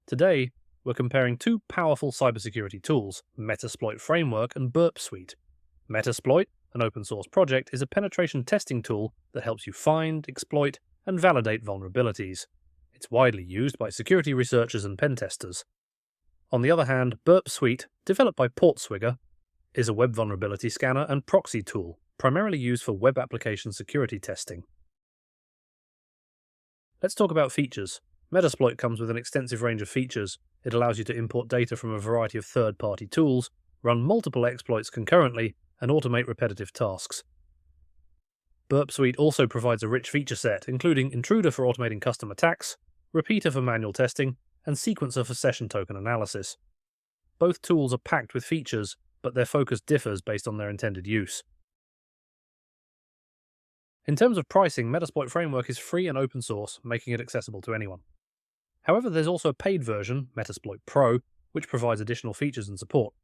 Today, we're comparing two powerful cybersecurity tools, Metasploit Framework and Burp Suite. Metasploit, an open source project, is a penetration testing tool that helps you find, exploit, and validate vulnerabilities. It's widely used by security researchers and pen testers. On the other hand, Burp Suite, developed by Portswigger, is a web vulnerability scanner and proxy tool, primarily used for web application security testing. Let's talk about features. Metasploit comes with an extensive range of features. It allows you to import data from a variety of third-party tools, run multiple exploits concurrently, and automate repetitive tasks. Burp Suite also provides a rich feature set, including Intruder for automating custom attacks, Repeater for manual testing, and Sequencer for session token analysis. Both tools are packed with features, but their focus differs based on their intended use. In terms of pricing, Metasploit Framework is free and open source, making it accessible to anyone. However, there's also a paid version, Metasploit Pro, which provides additional features and support.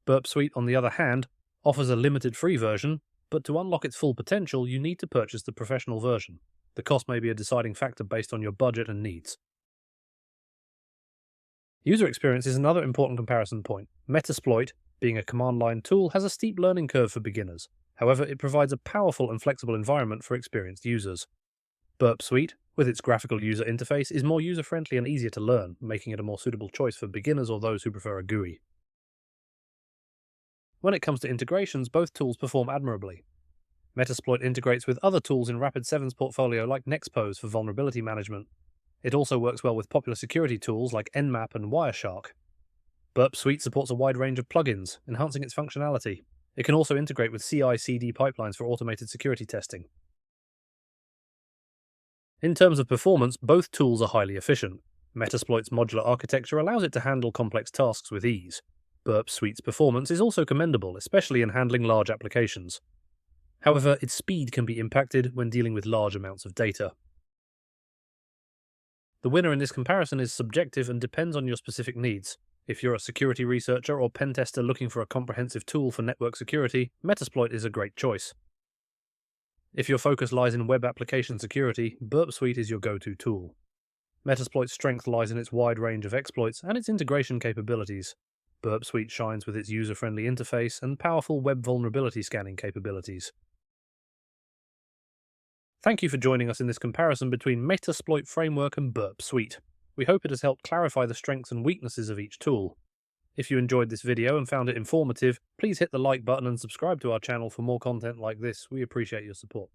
Burp Suite, on the other hand, offers a limited free version, but to unlock its full potential, you need to purchase the professional version. The cost may be a deciding factor based on your budget and needs. User experience is another important comparison point. Metasploit, being a command-line tool, has a steep learning curve for beginners. However, it provides a powerful and flexible environment for experienced users. Burp Suite, with its graphical user interface, is more user-friendly and easier to learn, making it a more suitable choice for beginners or those who prefer a GUI. When it comes to integrations, both tools perform admirably. Metasploit integrates with other tools in Rapid7's portfolio like Nexpose for vulnerability management. It also works well with popular security tools like Nmap and Wireshark. Burp Suite supports a wide range of plugins, enhancing its functionality. It can also integrate with CI/CD pipelines for automated security testing. In terms of performance, both tools are highly efficient. Metasploit's modular architecture allows it to handle complex tasks with ease. Burp Suite's performance is also commendable, especially in handling large applications. However, its speed can be impacted when dealing with large amounts of data. The winner in this comparison is subjective and depends on your specific needs. If you're a security researcher or pen tester looking for a comprehensive tool for network security, Metasploit is a great choice. If your focus lies in web application security, Burp Suite is your go-to tool. Metasploit's strength lies in its wide range of exploits and its integration capabilities. Burp Suite shines with its user-friendly interface and powerful web vulnerability scanning capabilities. Thank you for joining us in this comparison between Metasploit Framework and Burp Suite. We hope it has helped clarify the strengths and weaknesses of each tool. If you enjoyed this video and found it informative, please hit the like button and subscribe to our channel for more content like this. We appreciate your support.